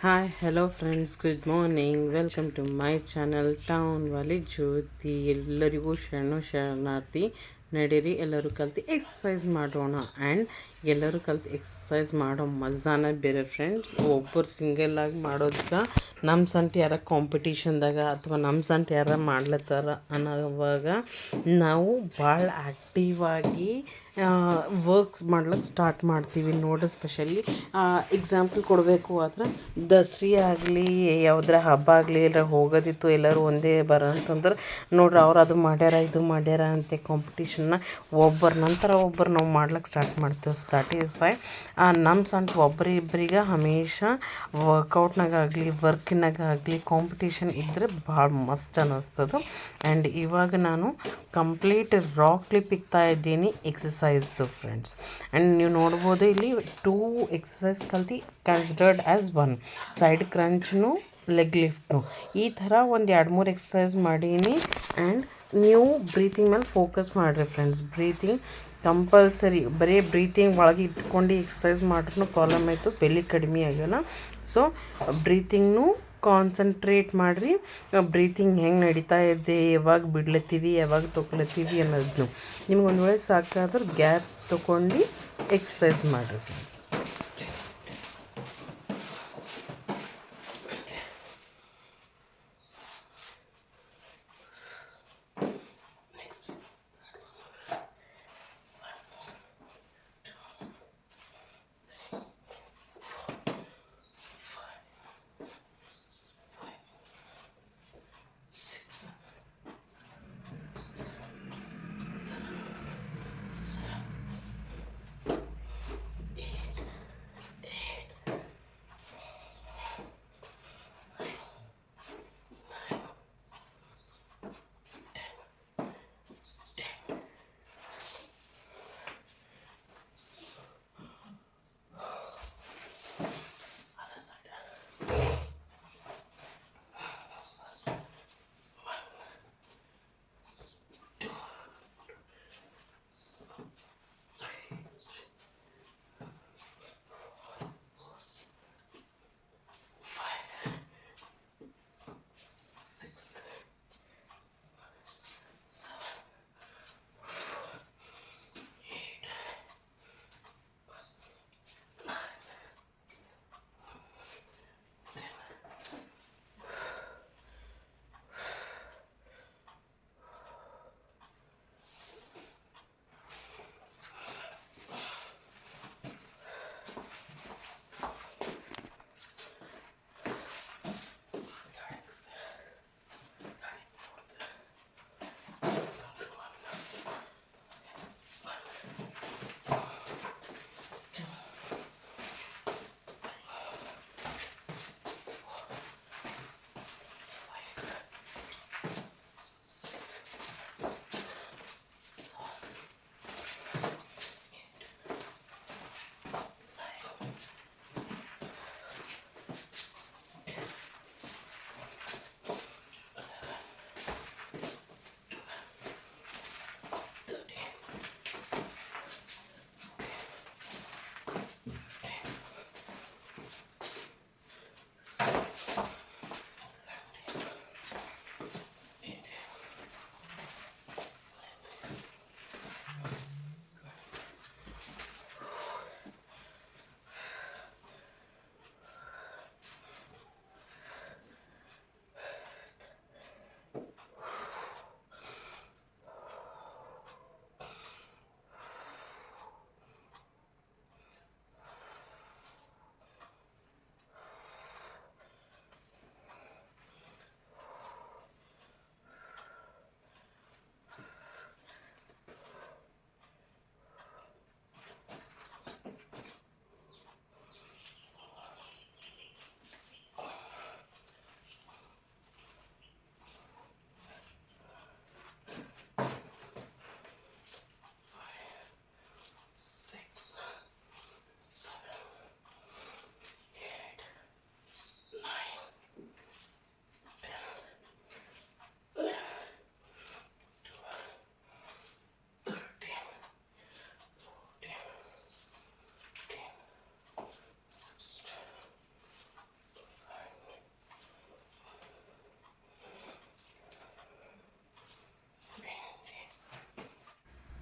Hi hello friends, good morning. Welcome to my channel town Wali Jyothi. ಎಲ್ಲರಿಗೂ ಶರಣಾರ್ಥಿ. ನಡೀರಿ ಎಲ್ಲರೂ ಕಲ್ತು ಎಕ್ಸಸೈಸ್ ಮಾಡೋಣ. ಆ್ಯಂಡ್ ಎಲ್ಲರೂ ಕಲ್ತು ಎಕ್ಸಸೈಸ್ ಮಾಡೋ ಮಜಾನೇ ಬೇರೆ ಫ್ರೆಂಡ್ಸ್. ಒಬ್ಬರು ಸಿಂಗಲ್ಲಾಗಿ ಮಾಡೋದಕ್ಕೆ ನಮ್ಮ ಸಂಟ್ ಯಾರ ಕಾಂಪಿಟೀಷನ್ದಾಗ ಅಥವಾ ನಮ್ಮ ಸಂಟ್ ಯಾರ ಮಾಡ್ಲತ್ತಾರ ಅನ್ನೋವಾಗ ನಾವು ಭಾಳ ಆ್ಯಕ್ಟಿವಾಗಿ ವರ್ಕ್ಸ್ ಮಾಡ್ಲಿಕ್ಕೆ ಸ್ಟಾರ್ಟ್ ಮಾಡ್ತೀವಿ ನೋಡಿ. ಸ್ಪೆಷಲಿ ಎಕ್ಸಾಂಪಲ್ ಕೊಡಬೇಕು ಆದರೆ ದಸರಿ ಆಗಲಿ, ಯಾವುದ್ರ ಹಬ್ಬ ಆಗಲಿ, ಎಲ್ಲರ ಹೋಗೋದಿತ್ತು, ಎಲ್ಲರೂ ಒಂದೇ ಬರ ಅಂತಂದ್ರೆ ನೋಡ್ರಿ, ಅವ್ರು ಅದು ಮಾಡ್ಯಾರ ಇದು ಮಾಡ್ಯಾರ ಅಂತ ಕಾಂಪಿಟೀಷನ್ನ ಒಬ್ಬರ ನಂತರ ಒಬ್ಬರು ನಾವು ಮಾಡ್ಲಿಕ್ಕೆ ಸ್ಟಾರ್ಟ್ ಮಾಡ್ತೇವೆ. ಸೊ ದ್ಯಾಟ್ ಈಸ್ ವೈ ನಮ್ಮ ಸಣ್ಣ ಒಬ್ಬರಿಬ್ಬರಿಗೆ ಹಮೇಶ ವರ್ಕೌಟ್ನಾಗಾಗಲಿ ವರ್ಕಿನಾಗಲಿ ಕಾಂಪಿಟೀಷನ್ ಇದ್ದರೆ ಭಾಳ ಮಸ್ತ್ ಅನ್ನಿಸ್ತದೆ. ಆ್ಯಂಡ್ ಇವಾಗ ನಾನು ಕಂಪ್ಲೀಟ್ ರಾ ಕ್ಲಿಪ್ ಇಕ್ತಾ ಇದ್ದೀನಿ ಎಕ್ಸಸೈಸ್ದು ಫ್ರೆಂಡ್ಸ್. ಆ್ಯಂಡ್ ನೀವು ನೋಡ್ಬೋದು ಇಲ್ಲಿ 2 ಎಕ್ಸಸೈಸ್ ಕಲ್ತು ಕನ್ಸಿಡರ್ಡ್ ಆ್ಯಸ್ 1 ಸೈಡ್ ಕ್ರಂಚ್ನು ಲೆಗ್ ಲಿಫ್ಟ್ನು. ಈ ಥರ ಒಂದು 2-3 ಎಕ್ಸಸೈಸ್ ಮಾಡೀನಿ. ಆ್ಯಂಡ್ ನೀವು ಬ್ರೀತಿಂಗ್ ಮೇಲೆ ಫೋಕಸ್ ಮಾಡಿರಿ ಫ್ರೆಂಡ್ಸ್. Breathing compulsory. ಬರೀ ಬ್ರೀತಿಂಗ್ ಒಳಗೆ ಇಟ್ಕೊಂಡು ಎಕ್ಸಸೈಸ್ ಮಾಡ್ರೂ ಪ್ರಾಬ್ಲಮ್ ಆಯಿತು, ಬೆಲೆ ಕಡಿಮೆ ಆಗೋಲ್ಲ. ಸೊ ಬ್ರೀತಿಂಗ್ನು ಕಾನ್ಸಂಟ್ರೇಟ್ ಮಾಡಿರಿ. ಬ್ರೀತಿಂಗ್ ಹೆಂಗೆ ನಡೀತಾ ಇದೆ, ಯಾವಾಗ ಬಿಡ್ಲತ್ತೀವಿ, ಯಾವಾಗ ತೊಗೊಳತ್ತೀವಿ ಅನ್ನೋದನ್ನು ನಿಮ್ಗೆ ಒಂದು ವೇಳೆ ಸಾಕಾದ್ರೆ ಗ್ಯಾಪ್ ತೊಗೊಂಡು ಎಕ್ಸಸೈಸ್ ಮಾಡಿರಿ friends.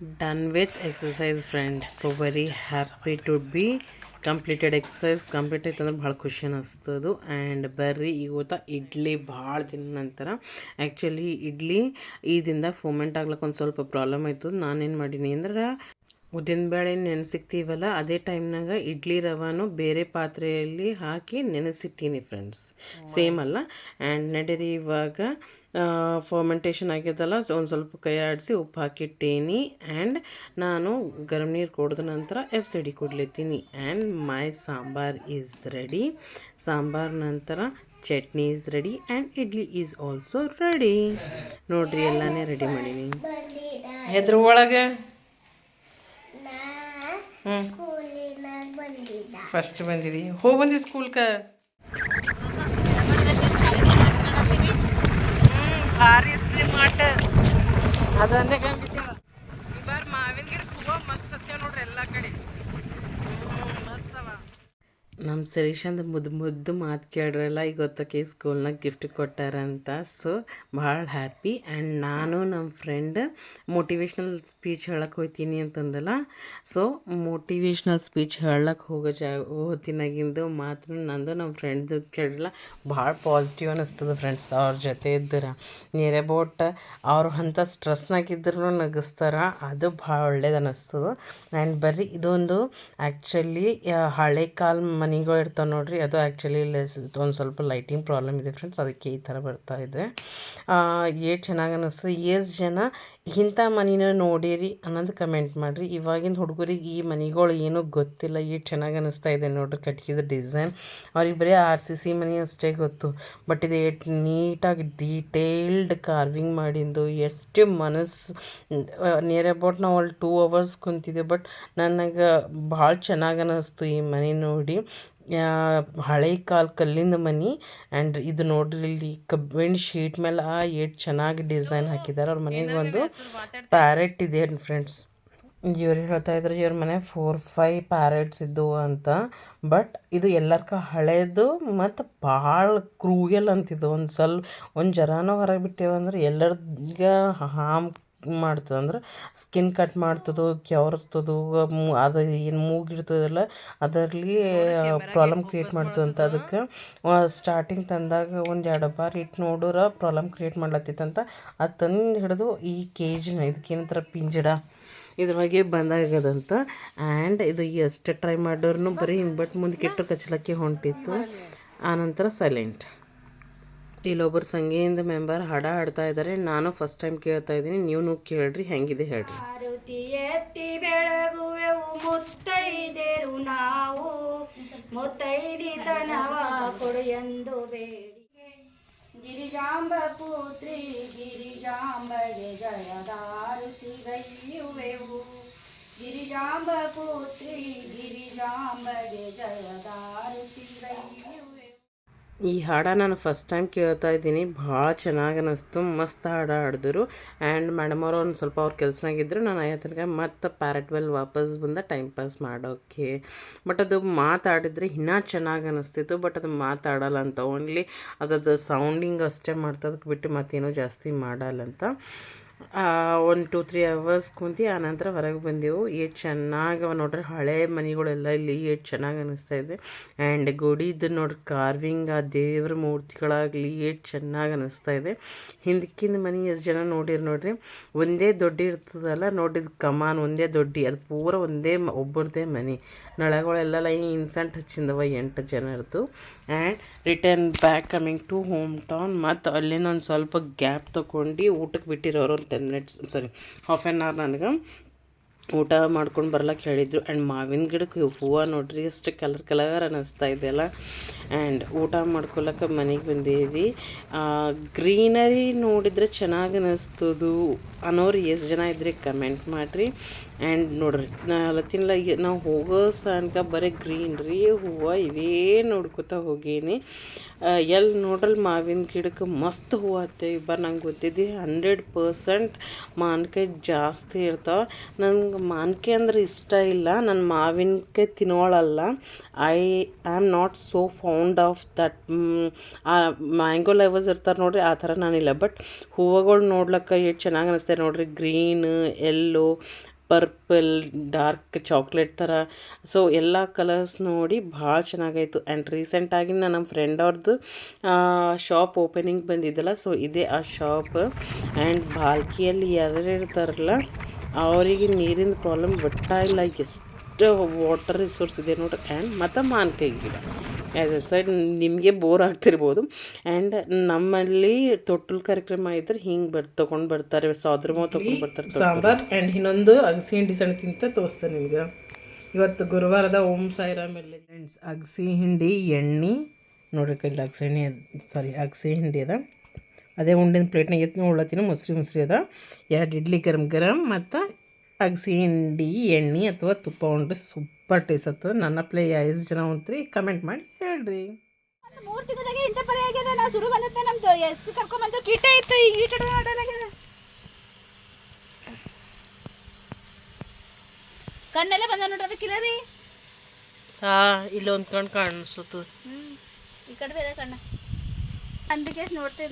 Done with exercise friends. So very happy to be completed exercise complete ಆಯ್ತು ಅಂದ್ರೆ ಭಾಳ ಖುಷಿ ಅನ್ನಿಸ್ತದು. ಆ್ಯಂಡ್ ಬರ್ರಿ ಇವತ್ತು ಇಡ್ಲಿ ಭಾಳ ದಿನ ನಂತರ ಆ್ಯಕ್ಚುಲಿ ಇಡ್ಲಿ ಈ ದಿನದಾಗ ಫೋಮೆಂಟ್ ಆಗ್ಲಿಕ್ಕೆ ಒಂದು ಸ್ವಲ್ಪ ಪ್ರಾಬ್ಲಮ್ ಆಯಿತು. ನಾನೇನು ಮಾಡೀನಿ ಅಂದ್ರೆ ಉದ್ದಿನಬೇಳೆ ನೆನೆಸಿಕ್ತೀವಲ್ಲ ಅದೇ ಟೈಮ್ನಾಗ ಇಡ್ಲಿ ರವಾನು ಬೇರೆ ಪಾತ್ರೆಯಲ್ಲಿ ಹಾಕಿ ನೆನೆಸಿಟ್ಟೀನಿ ಫ್ರೆಂಡ್ಸ್. ಸೇಮ್ ಅಲ್ಲ. ಆ್ಯಂಡ್ ನಡೀರಿ ಇವಾಗ ಫರ್ಮೆಂಟೇಷನ್ ಆಗ್ಯದಲ್ಲ, ಒಂದು ಸ್ವಲ್ಪ ಕೈ ಆಡಿಸಿ ಉಪ್ಪು ಹಾಕಿಟ್ಟೀನಿ. ಆ್ಯಂಡ್ ನಾನು ಗರಂ ನೀರು ಕುಡಿದ ನಂತರ FCD ಕೊಡ್ಲಿತ್ತೀನಿ. And my sambar is ready. Sambar ನಂತರ chutney is ready and idli is also ready. ನೋಡ್ರಿ ಎಲ್ಲನೇ ರೆಡಿ ಮಾಡೀನಿ. ಎದ್ರ ಒಳಗೆ ಫಸ್ಟ್ ಬಂದಿದಿ, ಹೋಗಿ ಬಂದಿ ಸ್ಕೂಲ್ಗೆ? ಭಾರಿ ಸ್ಮಾರ್ಟ್ ಅದಂದೇ ಕಂಡಿದ್ದೇವ. ಈ ಬಾರ್ ಮಾವಿನ ಗಿಡಕ್ಕೆ ಹೂವು ಮಸ್ತ್ ಹತ್ತೇವ ನೋಡ್ರಿ ಎಲ್ಲ ಕಡೆ. ಮಸ್ತವ. ನಮ್ಮ ಸರೀಶಂದು ಮುದ್ದು ಮಾತು ಕೇಳ್ರಲ್ಲ, ಈಗ ಗೊತ್ತಕ್ಕೆ ಸ್ಕೂಲ್ನಾಗ ಗಿಫ್ಟ್ ಕೊಟ್ಟಾರಂತ. ಸೊ ಭಾಳ ಹ್ಯಾಪಿ. ಆ್ಯಂಡ್ ನಾನು ನಮ್ಮ ಫ್ರೆಂಡ್ ಮೋಟಿವೇಶ್ನಲ್ ಸ್ಪೀಚ್ ಹೇಳಕ್ಕೆ ಹೋಗ್ತೀನಿ ಅಂತಂದಲ್ಲ. ಸೊ ಮೋಟಿವೇಶ್ನಲ್ ಸ್ಪೀಚ್ ಹೇಳಕ್ಕೆ ಹೋತಿನಾಗಿಂದು ಮಾತು ನಂದು ನಮ್ಮ ಫ್ರೆಂಡ್ದು ಕೇಳಲ್ಲ ಭಾಳ ಪಾಸಿಟಿವ್ ಅನ್ನಿಸ್ತದೆ ಫ್ರೆಂಡ್ಸ್. ಅವ್ರ ಜೊತೆ ಇದ್ರೆ ನಿಯರ್ ಅಬೌಟ್ ಅವ್ರು ಅಂಥ ಸ್ಟ್ರೆಸ್ನಾಗಿದ್ರು ನಗಿಸ್ತಾರ, ಅದು ಭಾಳ ಒಳ್ಳೇದು ಅನ್ನಿಸ್ತದೆ. ಆ್ಯಂಡ್ ಬರ್ರಿ ಇದೊಂದು ಆ್ಯಕ್ಚುಲಿ ಹಳೆ ಕಾಲ ಮನೆಗಳು ಇರ್ತಾವೆ ನೋಡ್ರಿ, ಅದು ಆ್ಯಕ್ಚುಲಿ ಒಂದು ಸ್ವಲ್ಪ ಲೈಟಿಂಗ್ ಪ್ರಾಬ್ಲಮ್ ಇದೆ ಫ್ರೆಂಡ್ಸ್, ಅದಕ್ಕೆ ಈ ಥರ ಬರ್ತಾ ಇದೆ. ಎಷ್ಟು ಚೆನ್ನಾಗಿ ಅನ್ನಿಸ್ತದೆ. ಎಷ್ಟು ಜನ ಇಂಥ ಮನಿನ ನೋಡಿರಿ ಅನ್ನೋದು ಕಮೆಂಟ್ ಮಾಡಿರಿ. ಇವಾಗಿನ ಹುಡುಗರಿಗೆ ಈ ಮನೆಗಳು ಏನೂ ಗೊತ್ತಿಲ್ಲ. ಎಷ್ಟು ಚೆನ್ನಾಗಿ ಅನ್ನಿಸ್ತಾ ಇದೆ ನೋಡ್ರಿ ಕಟ್ಗಿದ ಡಿಸೈನ್. ಅವ್ರಿಗೆ ಬರೀ RCC ಮನೆ ಅಷ್ಟೇ ಗೊತ್ತು, ಬಟ್ ಇದು ಎಷ್ಟು ನೀಟಾಗಿ ಡೀಟೇಲ್ಡ್ ಕಾರ್ವಿಂಗ್ ಮಾಡಿದ್ದು, ಎಷ್ಟು ಮನಸ್ಸು. ನಿಯರ್ ಅಬೌಟ್ ನಾವು ಅಲ್ಲಿ 2 hours ಕುಂತಿದ್ದೆ, ಬಟ್ ನನಗೆ ಭಾಳ ಚೆನ್ನಾಗಿ ಅನ್ನಿಸ್ತು ಈ ಮನೆ ನೋಡಿ. ಹಳೆ ಕಾಲ ಕಲ್ಲಿಂದ ಮನೆ. ಆ್ಯಂಡ್ ಇದು ನೋಡ್ರಿ ಇಲ್ಲಿ ಕಬ್ಬಿಣ ಶೀಟ್ ಮೇಲೆ ಎಷ್ಟು ಚೆನ್ನಾಗಿ ಡಿಸೈನ್ ಹಾಕಿದ್ದಾರೆ. ಅವ್ರ ಮನೆಗೆ ಒಂದು ಪ್ಯಾರೆಟ್ ಇದೆ ಫ್ರೆಂಡ್ಸ್. ಇವ್ರು ಹೇಳ್ತಾ ಇದ್ರು ಇವ್ರ ಮನೆ 4-5 ಪ್ಯಾರೆಟ್ಸ್ ಇದ್ದವು ಅಂತ. ಬಟ್ ಇದು ಎಲ್ಲರ್ಕ ಹಳೇದು ಮತ್ತು ಭಾಳ ಕ್ರೂಯಲ್ ಅಂತಿದ್ದು. ಒಂದು ಜರಾನೋ ಹೊರಗೆ ಬಿಟ್ಟೇವಂದ್ರೆ ಎಲ್ಲರಿಗೆ ಹಾಮ್ ಮಾಡ್ತದೆ. ಅಂದ್ರೆ ಸ್ಕಿನ್ ಕಟ್ ಮಾಡ್ತದೋ, ಕೆವರಿಸ್ತದೋ, ಅದು ಏನು ಮೂಗಿರ್ತದಲ್ಲ ಅದರಲ್ಲಿ ಪ್ರಾಬ್ಲಮ್ ಕ್ರಿಯೇಟ್ ಮಾಡ್ತದಂತ. ಅದಕ್ಕೆ ಸ್ಟಾರ್ಟಿಂಗ್ ತಂದಾಗ ಒಂದು 2 ಬಾರಿ ಇಟ್ಟು ನೋಡೋರ ಪ್ರಾಬ್ಲಮ್ ಕ್ರಿಯೇಟ್ ಮಾಡ್ಲತ್ತಿತ್ತಂತ. ಅದು ತಂದು ಹಿಡಿದು ಈ ಕೇಜಿನ ಇದಕ್ಕೇನಂತಾರೆ ಪಿಂಜಡ ಇದ್ರೊಳಗೆ ಬಂದಾಗದಂತ. ಆ್ಯಂಡ್ ಇದು ಎಷ್ಟು ಟ್ರೈ ಮಾಡೋರು ಬರೀ ಬಟ್ ಮುಂದೆ ಕೆಟ್ಟು ಕಚ್ಚಲಕ್ಕೆ ಹೊಂಟಿತ್ತು. ಆನಂತರ ಸೈಲೆಂಟ್. ಇಲ್ಲೊಬ್ಬರು ಸಂಘದಿಂದ ಮೆಂಬರ್ ಹಾಡ ಹಾಡ್ತಾ ಇದ್ದಾರೆ. ನಾನು ಫಸ್ಟ್ ಟೈಮ್ ಕೇಳ್ತಾ ಇದ್ದೀನಿ, ನೀವು ಕೇಳ್ರಿ ಹೆಂಗಿದೆ ಹೇಳ್ರಿ. ಆರತಿ ಎತ್ತಿ ಬೆಳಗುವೆವು ಮುತ್ತೈದೆರು ನಾವು, ಮುತ್ತೈದಿತನವ ಕೊಡು ಎಂದು ಬೇಡಿ. ಗಿರಿಜಾಂಬ ಪುತ್ರಿ ಗಿರಿಜಾಂಬಗೆ ಜಯದಾರುತಿ ಗೈಯುವೆವು. ಗಿರಿಜಾಂಬ ಪುತ್ರಿ ಗಿರಿಜಾಂಬಗೆ ಜಯದಾರುತಿ ಗೈಯುವೆವು. ಈ ಹಾಡ ನಾನು ಫಸ್ಟ್ ಟೈಮ್ ಕೇಳ್ತಾ ಇದ್ದೀನಿ. ಭಾಳ ಚೆನ್ನಾಗಿ ಅನ್ನಿಸ್ತು. ಮಸ್ತ್ ಹಾಡು ಹಾಡಿದ್ರು. ಆ್ಯಂಡ್ ಮೇಡಮ್ ಅವರು ಒಂದು ಸ್ವಲ್ಪ ಅವ್ರ ಕೆಲಸನಾಗಿದ್ದರು. ನಾನು ಆಯ್ತನಕ ಮತ್ತು ಪ್ಯಾರೆಟ್ ವೆಲ್ ವಾಪಸ್ ಬಂದ ಟೈಮ್ ಪಾಸ್ ಮಾಡೋಕ್ಕೆ. ಬಟ್ ಅದು ಮಾತಾಡಿದ್ರೆ ಇನ್ನೂ ಚೆನ್ನಾಗಿ ಅನ್ನಿಸ್ತಿತ್ತು. ಬಟ್ ಅದು ಮಾತಾಡಲ್ಲ ಅಂತ, ಓನ್ಲಿ ಅದದ್ದು ಸೌಂಡಿಂಗ್ ಅಷ್ಟೇ ಮಾಡ್ತದಕ್ಕೆ ಬಿಟ್ಟು ಮತ್ತೇನೋ ಜಾಸ್ತಿ ಮಾಡಲ್ಲಂತ. ಒಂದು 2-3 hours ಕುಂತು ಆನಂತರ ಹೊರಗೆ ಬಂದೆವು. ಎಷ್ಟು ಚೆನ್ನಾಗವ ನೋಡ್ರಿ ಹಳೆ ಮನೆಗಳೆಲ್ಲ ಇಲ್ಲಿ ಎಷ್ಟು ಚೆನ್ನಾಗಿ ಅನ್ನಿಸ್ತಾ ಇದೆ. ಆ್ಯಂಡ್ ಗುಡಿದು ನೋಡ್ರಿ ಕಾರ್ವಿಂಗ್, ಆ ದೇವ್ರ ಮೂರ್ತಿಗಳಾಗಲಿ ಎಷ್ಟು ಚೆನ್ನಾಗಿ ಅನ್ನಿಸ್ತಾ ಇದೆ. ಹಿಂದಕ್ಕಿಂದ ಮನೆ ಎಷ್ಟು ಜನ ನೋಡ್ರಿ ಒಂದೇ ದೊಡ್ಡ ಇರ್ತದಲ್ಲ ನೋಡಿದ ಕಮಾನ್ ಒಂದೇ ದೊಡ್ಡ, ಅದು ಪೂರ ಒಂದೇ ಒಬ್ಬರದೇ ಮನೆ. ನಳಗಳೆಲ್ಲ ಇನ್ಸೆಂಟ್ ಹಚ್ಚಿಂದವ 8 ಜನರದ್ದು. And return back coming to home town. ಮತ್ತು ಅಲ್ಲಿಂದ ಒಂದು ಸ್ವಲ್ಪ ಗ್ಯಾಪ್ ತೊಗೊಂಡು ಊಟಕ್ಕೆ ಬಿಟ್ಟಿರೋರು 10 minutes ಹಾಫ್ ಆನ್ ಅವರ್ ನನಗೆ ಊಟ ಮಾಡ್ಕೊಂಡು ಬರ್ಲಕ್ಕೆ ಹೇಳಿದ್ರು. ಆ್ಯಂಡ್ ಮಾವಿನ ಗಿಡಕ್ಕೆ ಹೂವು ನೋಡ್ರಿ ಎಷ್ಟು ಕಲರ್ ಅನ್ನಿಸ್ತಾ ಇದೆಯಲ್ಲ. ಆ್ಯಂಡ್ ಊಟ ಮಾಡ್ಕೊಳಕ್ಕೆ ಮನೆಗೆ ಬಂದೀವಿ. ಗ್ರೀನರಿ ನೋಡಿದರೆ ಚೆನ್ನಾಗಿ ಅನ್ನಿಸ್ತದು ಅನ್ನೋರು ಎಷ್ಟು ಜನ ಇದ್ರೆ ಕಮೆಂಟ್ ಮಾಡಿರಿ. ಆ್ಯಂಡ್ ನೋಡ್ರಿ ತಿನ್ನಲ ನಾವು ಹೋಗೋ ತನಕ ಬರೀ ಗ್ರೀನ್ರಿ ಹೂವು ಇವೇ ನೋಡ್ಕೊತಾ ಹೋಗೀನಿ. ಎಲ್ಲಿ ನೋಡ್ರಲ್ಲಿ ಮಾವಿನ ಗಿಡಕ್ಕೆ ಮಸ್ತ್ ಹೂವು ಹತ್ತೇವೆ ನಂಗೆ ಗೊತ್ತಿದ್ದು 100% ಮಾವಿನಕಾಯಿ ಜಾಸ್ತಿ ಇರ್ತಾವೆ. ನಂಗೆ ಮಾವಿನಕಾಯಿ ಅಂದ್ರೆ ಇಷ್ಟ ಇಲ್ಲ, ನಾನು ಮಾವಿನಕಾಯಿ ತಿನ್ನೋಳಲ್ಲ. I am not so fond of that mango lovers ಇರ್ತಾರೆ ನೋಡ್ರಿ, ಆ ಥರ ನಾನಿಲ್ಲ. ಬಟ್ ಹೂವುಗಳು ನೋಡ್ಲಿಕ್ಕೆ ಎಷ್ಟು ಚೆನ್ನಾಗಿ ಅನಿಸ್ತೇವೆ ನೋಡ್ರಿ, green, yellow, purple, dark chocolate ಥರ. ಸೊ ಎಲ್ಲ ಕಲರ್ಸ್ ನೋಡಿ ಭಾಳ ಚೆನ್ನಾಗಾಯಿತು. ಆ್ಯಂಡ್ ರೀಸೆಂಟಾಗಿ ನಮ್ಮ ಫ್ರೆಂಡ್ ಅವ್ರದ್ದು ಶಾಪ್ ಓಪನಿಂಗ್ ಬಂದಿದ್ದಲ್ಲ, ಸೊ ಇದೇ ಆ ಶಾಪ್. ಆ್ಯಂಡ್ ಬಾಲ್ಕಿಯಲ್ಲಿ ಯಾರು ಇರ್ತಾರಲ್ಲ ಅವರಿಗೆ ನೀರಿನ ಪ್ರಾಬ್ಲಮ್ ಇಲ್ಲ, ಎಷ್ಟು ವಾಟರ್ ರಿಸೋರ್ಸ್ ಇದೆ ನೋಡ್ರಿ. ಆ್ಯಂಡ್ ಮತ್ತು ಮಾವಿನಕಾಯಿ ಗಿಡ ಆ್ಯಸ್ ಎ ಸೈಡ್ ನಿಮಗೆ ಬೋರ್ ಆಗ್ತಿರ್ಬೋದು. ಆ್ಯಂಡ್ ನಮ್ಮಲ್ಲಿ ತೊಟ್ಟಲು ಕಾರ್ಯಕ್ರಮ ಇದ್ರೆ ಹಿಂಗೆ ತೊಗೊಂಡು ಬರ್ತಾರೆ, ಸಾದ್ರ ಮಾವು ತೊಗೊಂಡು ಬರ್ತಾರೆ ಸಾಂಬಾರು. ಆ್ಯಂಡ್ ಇನ್ನೊಂದು ಅಗಸಿ ಹಿಂಡಿ ಸಣ್ಣ ತಿಂತ ತೋರಿಸ್ತೇನೆ ನಿಮ್ಗೆ. ಇವತ್ತು ಗುರುವಾರದ ಓಂ ಸಾಯಿರಾಮ್ ಎಲ್ಲ ಫ್ರೆಂಡ್ಸ್. ಅಗಸಿ ಹಿಂಡಿ ಎಣ್ಣೆ ನೋಡ್ರಿ, ಕೈಲಿ ಅಗಸಿ ಎಣ್ಣೆ ಅಗಸಿ ಹಿಂಡಿ ಅದ, ಅದೇ ಉಂಡಿನ ಪ್ಲೇಟ್ನಾಗ ಎತ್ತಿ ಉಳ್ಳತ್ತಿನ ಮೊಸರಿ ಅದ, 2 ಇಡ್ಲಿ ಗರಂ ಮತ್ತು ಅಗಸಿ ಹಿಂಡಿ ಎಣ್ಣೆ ಅಥವಾ ತುಪ್ಪ ಉಂಡ್ರೆ ಸೂಪರ್ ಟೇಸ್ಟ್ ಆಗ್ತದೆ. ನನ್ನ ಪ್ಲೇ 5 ಜನ ಉಂತ್ರಿ ಕಮೆಂಟ್ ಮಾಡಿ ಹೇಳ್ರಿ. 3 ತಿಂಗಳಾಗೆ ಇಂಥ ಪರಿ ಆಗ್ಯದ. ನಾ ಶುರು ಬಂದತ್ತೆ ನಮ್ದು ಎಸ್ ಪಿ ಕರ್ಕೊಂಬಂದು ಕೀಟ ಇತ್ತು, ಈಗ ಈಟ ಆಡಲಾಗ್ಯದ. ಕಣ್ಣೆಲ್ಲ ಬಂದ ನೋಡ್ರಿ, ಅದಕ್ಕಿಲ್ಲ ರೀ. ಇಲ್ಲೊಂದು ಕಣ್ಣು ಕಾಣಿಸುತ್ತೆ, ಈ ಕಡೆ ಬೇರೆ ಕಣ್ಣ ಅಂದಕ್ಕೆ ನೋಡಿ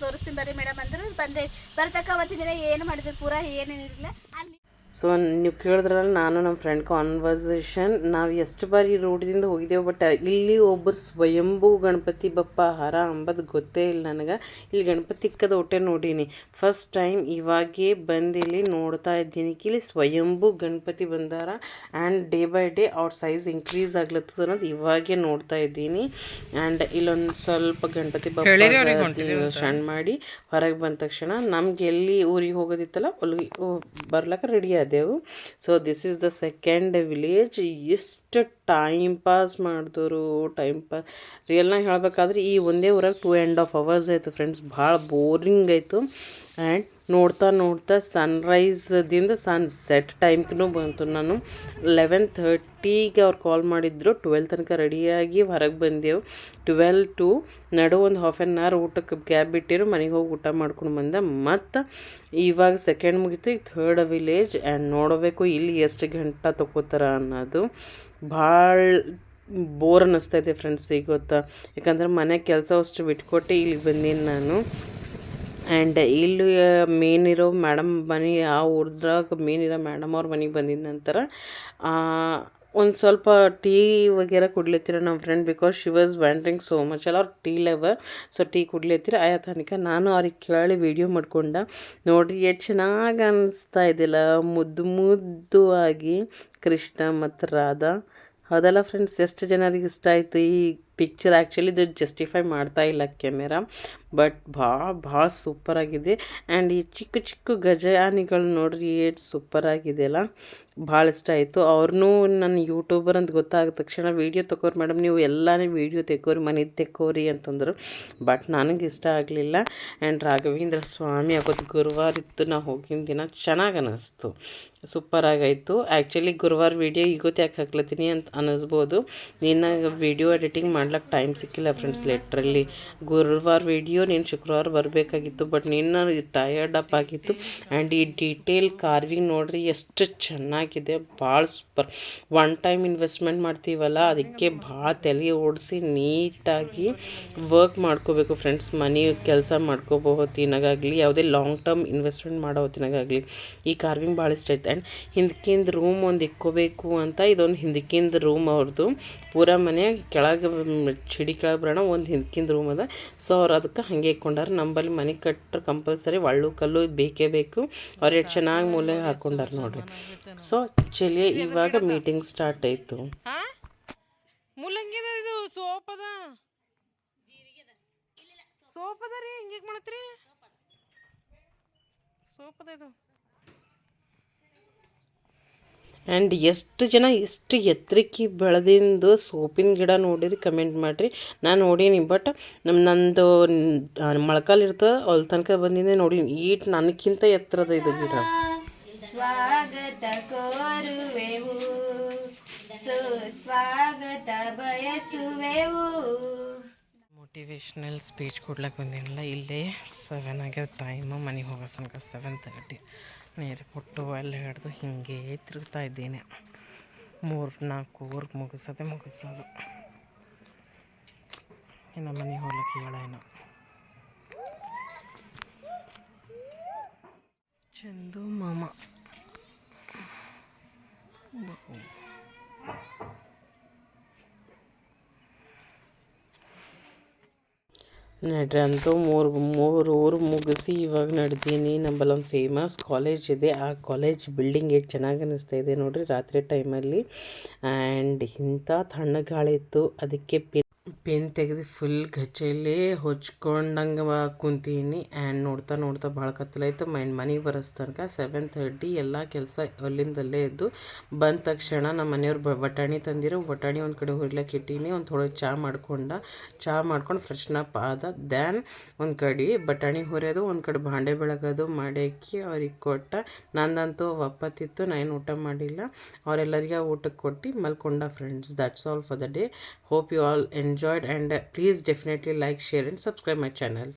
ತೋರಿಸ್ತೀನಿ ಬರ್ರಿ ಮೇಡಮ್ ಅಂದ್ರೆ ಬಂದೆ. ಬರ್ತಕ್ಕ ಅವತ್ತಿನ ದಿನ ಏನು ಮಾಡಿದ್ರು ಪೂರಾ ಏನೇನಿರಲಿಲ್ಲ ಅಲ್ಲಿ. ಸೊ ನೀವು ಕೇಳಿದ್ರಲ್ಲ, ನಾನು ನಮ್ಮ ಫ್ರೆಂಡ್ ಕಾನ್ವರ್ಸೇಷನ್, ನಾವು ಎಷ್ಟು ಬಾರಿ ರೋಡಿಂದ ಹೋಗಿದ್ದೇವೆ, ಬಟ್ ಇಲ್ಲಿ ಒಬ್ಬರು ಸ್ವಯಂಭೂ ಗಣಪತಿ ಬಪ್ಪ ಹರ ಅಂಬದು ಗೊತ್ತೇ ಇಲ್ಲ ನನಗೆ. ಇಲ್ಲಿ ಗಣಪತಿ ಇಕ್ಕದ ಒಟ್ಟೆ ನೋಡೀನಿ, ಫಸ್ಟ್ ಟೈಮ್ ಇವಾಗೇ ಬಂದು ಇಲ್ಲಿ ನೋಡ್ತಾ ಇದ್ದೀನಿ. ಇಲ್ಲಿ ಸ್ವಯಂಭೂ ಗಣಪತಿ ಬಂದಾರ. ಆ್ಯಂಡ್ ಡೇ ಬೈ ಡೇ ಅವ್ರ ಸೈಜ್ ಇನ್ಕ್ರೀಸ್ ಆಗ್ಲತ್ತದ ಅನ್ನೋದು ಇವಾಗೇ ನೋಡ್ತಾ ಇದ್ದೀನಿ. ಆ್ಯಂಡ್ ಇಲ್ಲೊಂದು ಸ್ವಲ್ಪ ಗಣಪತಿ ಬಪ್ಪ ಸಣ್ಣ ಮಾಡಿ ಹೊರಗೆ ಬಂದ ತಕ್ಷಣ ನಮ್ಗೆ ಎಲ್ಲಿ ಊರಿಗೆ ಹೋಗೋದಿತ್ತಲ್ಲ ಅಲ್ಲಿ ಬರ್ಲಕ್ಕೆ ರೆಡಿ ಆದೆವು. So this is the second village. ಎಷ್ಟು ಟೈಮ್ ಪಾಸ್ ಮಾಡಿದವರು, ರಿಯಲ್ನಾಗ ಹೇಳಬೇಕಾದ್ರೆ ಈ ಒಂದೇ ಊರಾಗ 2.5 hours ಆಯಿತು ಫ್ರೆಂಡ್ಸ್. ಭಾಳ ಬೋರಿಂಗ್ ಆಯಿತು. ಆ್ಯಂಡ್ ನೋಡ್ತಾ ಸನ್ರೈಸ್ದಿಂದ ಸನ್ಸೆಟ್ ಟೈಮ್ಗೂ ಬಂತು. ನಾನು 11:30ಗೆ ಅವ್ರು ಕಾಲ್ ಮಾಡಿದ್ರು, 12 ತನಕ ರೆಡಿಯಾಗಿ ಹೊರಗೆ ಬಂದೆವು. 12 to ನಡು ಒಂದು 1/2 hour ಊಟಕ್ಕೆ ಗ್ಯಾಪ್ ಬಿಟ್ಟಿರು, ಮನೆಗೆ ಹೋಗಿ ಊಟ ಮಾಡ್ಕೊಂಡು ಬಂದೆ. ಮತ್ತು ಇವಾಗ ಸೆಕೆಂಡ್ ಮುಗೀತು, ಈಗ 3rd ವಿಲೇಜ್. ಆ್ಯಂಡ್ ನೋಡಬೇಕು ಇಲ್ಲಿ ಎಷ್ಟು ಗಂಟೆ ತೊಗೋತಾರ ಅನ್ನೋದು. ಭಾಳ ಬೋರ್ ಅನ್ನಿಸ್ತೈತೆ ಫ್ರೆಂಡ್ಸ್ ಈಗ ಗೊತ್ತಾ, ಯಾಕಂದ್ರೆ ಮನೆ ಕೆಲಸ ಅಷ್ಟು ಬಿಟ್ಕೊಟ್ಟು ಇಲ್ಲಿಗೆ ಬಂದೀನಿ ನಾನು. ಆ್ಯಂಡ್ ಇಲ್ಲಿ ಮೇನ್ ಇರೋ ಮೇಡಮ್ ಮನೆ, ಆ ಊರ್ದ್ರಾಗ ಮೇನ್ ಇರೋ ಮೇಡಮ್ ಅವ್ರ ಮನೆಗೆ ಬಂದಿದ್ದ ನಂತರ ಒಂದು ಸ್ವಲ್ಪ ಟೀ ವಗೇರ ಕುಡ್ಲತ್ತಿರ ನಮ್ಮ friend, because she was wandering so much ಅಲ್ಲ. ಅವ್ರು ಟೀ ಲವರ್, ಸೊ ಟೀ ಕುಡ್ಲತ್ತಿರ. ಆಯಾ ತನಕ ನಾನು ಅವ್ರಿಗೆ ಕೇಳಿ ವೀಡಿಯೋ ಮಾಡ್ಕೊಂಡ ನೋಡಿರಿ ಎಷ್ಟು ಚೆನ್ನಾಗಿ ಅನ್ನಿಸ್ತಾ ಇದ್ದಿಲ್ಲ, ಮುದ್ದು ಆಗಿ ಕೃಷ್ಣ ಮತ್ತು ರಾಧಾ. ಹೌದಲ್ಲ ಫ್ರೆಂಡ್ಸ್, ಎಷ್ಟು ಜನರಿಗೆ ಇಷ್ಟ ಆಯಿತು ಈ ಪಿಕ್ಚರ್. ಆ್ಯಕ್ಚುಲಿ ಇದು ಜಸ್ಟಿಫೈ ಮಾಡ್ತಾ ಇಲ್ಲ ಕ್ಯಾಮೆರಾ, ಬಟ್ ಭಾಳ ಸೂಪರಾಗಿದೆ. ಆ್ಯಂಡ್ ಈ ಚಿಕ್ಕ ಗಜಾನಿಗಳು ನೋಡ್ರಿ ಎಷ್ಟು ಸೂಪರಾಗಿದೆ ಅಲ್ಲ, ಭಾಳ ಇಷ್ಟ ಆಯಿತು. ಅವ್ರನ್ನೂ ನನ್ನ ಯೂಟ್ಯೂಬರ್ ಅಂತ ಗೊತ್ತಾದ ತಕ್ಷಣ ವೀಡಿಯೋ ತಗೋರಿ ಮೇಡಮ್, ನೀವು ಎಲ್ಲನೇ ವೀಡಿಯೋ ತೆಕ್ಕೋರಿ, ಮನೆದು ತೆಕ್ಕೋರಿ ಅಂತಂದರು. ಬಟ್ ನನಗೆ ಇಷ್ಟ ಆಗಲಿಲ್ಲ. ಆ್ಯಂಡ್ ರಾಘವೇಂದ್ರ ಸ್ವಾಮಿ ಆಗೋದು ಗುರುವಾರ ಇತ್ತು, ನಾವು ಹೋಗಿನ ದಿನ ಚೆನ್ನಾಗಿ ಅನ್ನಿಸ್ತು, ಸೂಪರಾಗಾಯಿತು. ಆ್ಯಕ್ಚುಲಿ ಗುರುವಾರ ವೀಡಿಯೋ ಇವತ್ತು ಯಾಕೆ ಹಾಕ್ಲತ್ತೀನಿ ಅಂತ ಅನ್ನಿಸ್ಬೋದು. ನಿನ್ನ ವೀಡಿಯೋ ಎಡಿಟಿಂಗ್ ಮಾಡ್ಲಿಕ್ಕೆ ಟೈಮ್ ಸಿಕ್ಕಿಲ್ಲ ಫ್ರೆಂಡ್ಸ್. ಲೆಟ್ರಲ್ಲಿ ಗುರುವಾರ ವೀಡಿಯೋ ನೀನು ಶುಕ್ರವಾರ ಬರಬೇಕಾಗಿತ್ತು, ಬಟ್ ನಿನ್ನ ಟಯರ್ಡ್ ಅಪ್ ಆಗಿತ್ತು. ಆ್ಯಂಡ್ ಈ ಡೀಟೇಲ್ ಕಾರ್ವಿಂಗ್ ನೋಡ್ರಿ ಎಷ್ಟು ಚೆನ್ನಾಗಿದೆ, ಭಾಳ ಸೂಪರ್. ಒನ್ ಟೈಮ್ ಇನ್ವೆಸ್ಟ್ಮೆಂಟ್ ಮಾಡ್ತೀವಲ್ಲ, ಅದಕ್ಕೆ ಭಾಳ ತಲೆ ಓಡಿಸಿ ನೀಟಾಗಿ ವರ್ಕ್ ಮಾಡ್ಕೋಬೇಕು ಫ್ರೆಂಡ್ಸ್. ಮನೆ ಕೆಲಸ ಮಾಡ್ಕೋಬಹುತ್ತಿನಾಗಲಿ, ಯಾವುದೇ ಲಾಂಗ್ ಟರ್ಮ್ ಇನ್ವೆಸ್ಟ್ಮೆಂಟ್ ಮಾಡೋ ಹೊತ್ತಿನಾಗಲಿ ಈ ಕಾರ್ವಿಂಗ್ ಭಾಳ ಇಷ್ಟ ಆಯ್ತು. ಆ್ಯಂಡ್ ಹಿಂದಕ್ಕಿಂದ ರೂಮ್ ಒಂದು ಇಕ್ಕೋಬೇಕು ಅಂತ, ಇದೊಂದು ಹಿಂದಕ್ಕಿಂದ ರೂಮ್ ಅವ್ರದ್ದು. ಪೂರಾ ಮನೆ ಕೆಳಗೆ ಚಿಡಿ ಕೆಳಗೆ ಬರೋಣ ಒಂದು ಹಿಂದಕ್ಕಿಂದ ರೂಮ್ ಅದ. ಸೊ ಅವ್ರು ಅದಕ್ಕೆ ಹಾಗೆ ಇಕ್ಕೊಂಡಾರ. ನಂಬಲ್ಲಿ ಮನೆ ಕಟ್ಟರೆ ಕಂಪಲ್ಸರಿ ಒಳ್ಳು ಕಲ್ಲು ಬೇಕೇ ಬೇಕು. ಅವ್ರು ಎಷ್ಟು ಚೆನ್ನಾಗಿ ಮೂಲೆ ಹಾಕ್ಕೊಂಡಾರ ನೋಡ್ರಿ. ಸೊ ಚಲಿ ಇವಾಗ ಮೀಟಿಂಗ್ ಸ್ಟಾರ್ಟ್ ಆಯಿತು. ಮೂಲಂಗಿ ಇದು ಸೋಪದ ರೀ, ಹಿಂಗೆ ಮಾಡತ್ರಿ ಸೋಪದ ಇದು. ಆ್ಯಂಡ್ ಎಷ್ಟು ಜನ ಇಷ್ಟು ಎತ್ತರಕ್ಕೆ ಬೆಳೆದಿಂದು ಸೋಪಿನ ಗಿಡ ನೋಡಿರಿ ಕಮೆಂಟ್ ಮಾಡಿರಿ. ನಾನು ನೋಡೀನಿ, ಬಟ್ ನಂದು ಮೊಳಕಾಲು ಇರ್ತದೆ ಅಲ್ಲಿ ತನಕ ಬಂದಿದ್ದೆ ನೋಡೀನಿ. ಈಟ್ ನನಗಿಂತ ಎತ್ತರದ ಇದು ಗಿಡ. ಸ್ವಾಗತ ಕೋರುವೆವು, ಸುಸ್ವಾಗತ ಬಯಸುವೆವು. Motivational speech ಕೊಡ್ಲಕ್ಕೆ ಬಂದೇನಿಲ್ಲ. ಇಲ್ಲೇ 7 ಆಗ್ಯದ ಟೈಮು. ಮನೆಗೆ ಹೋಗೋ ತನಕ 7:30. ನೀರು ಕೊಟ್ಟು ಎಲ್ಲ ಹಿಡ್ದು ಹಿಂಗೆ ತಿರುಗ್ತಾ ಇದ್ದೀನಿ. 3-4 ಊರಿಗೆ ಮುಗಿಸೋದು. ಇನ್ನು ಮನೆಗೆ ಹೋಗ್ಲಿಕ್ಕೆ ಹೇಳೇನು. ಚಂದು ಮಾಮ ನಡ್ರಿ ಅಂತೂ ಮೂರು ಊರು ಮುಗಿಸಿ ಇವಾಗ ನಡ್ದೀನಿ. ನಮ್ಮಲ್ಲೊಂದು ಫೇಮಸ್ ಕಾಲೇಜ್ ಇದೆ. ಆ ಕಾಲೇಜ್ ಬಿಲ್ಡಿಂಗ್ ಎಷ್ಟು ಚೆನ್ನಾಗಿ ಅನ್ನಿಸ್ತಾ ಇದೆ ನೋಡಿರಿ ರಾತ್ರಿ ಟೈಮಲ್ಲಿ. ಆ್ಯಂಡ್ ಇಂಥ ತಣ್ಣಗೆ ಗಾಳಿ ಇತ್ತು, ಅದಕ್ಕೆ ಪೆನ್ ತೆಗೆದು ಫುಲ್ ಗಚ್ಚಲ್ಲಿ ಹೊಚ್ಕೊಂಡಂಗೆ ಕುಂತೀನಿ. ಆ್ಯಂಡ್ ನೋಡ್ತಾ ಭಾಳ ಕತ್ತಲಾಯಿತು. ಮನೆಗೆ ಬರೋಸ್ ತನಕ 7:30. ಎಲ್ಲ ಕೆಲಸ ಅಲ್ಲಿಂದಲ್ಲೇ ಇದ್ದು ಬಂದ ತಕ್ಷಣ ನಮ್ಮ ಮನೆಯವ್ರು ಬಟಾಣಿ ತಂದಿರೋ, ಬಟಾಣಿ ಒಂದು ಕಡೆ ಹುರ್ಲಕ್ಕೆ ಇಟ್ಟೀನಿ. ಒಂದು ಥೋಡೆ ಚಹಾ ಮಾಡ್ಕೊಂಡು ಫ್ರೆಶ್ನಪ್ ಆದ. ದ್ಯಾನ್ ಒಂದು ಕಡೆ ಬಟಾಣಿ ಹುರಿಯೋದು, ಒಂದು ಕಡೆ ಭಾಂಡೆ ಬೆಳಗೋದು ಮಾಡಾಕಿ ಅವ್ರಿಗೆ ಕೊಟ್ಟ. ನಂದಂತೂ ಒಪ್ಪತ್ತಿತ್ತು, ನಾನು ಊಟ ಮಾಡಿಲ್ಲ. ಅವರೆಲ್ಲರಿಗೆ ಊಟಕ್ಕೆ ಕೊಟ್ಟು ಮಲ್ಕೊಂಡ friends. That's all for the day. Hope you all enjoyed, and please definitely like, share and subscribe my channel.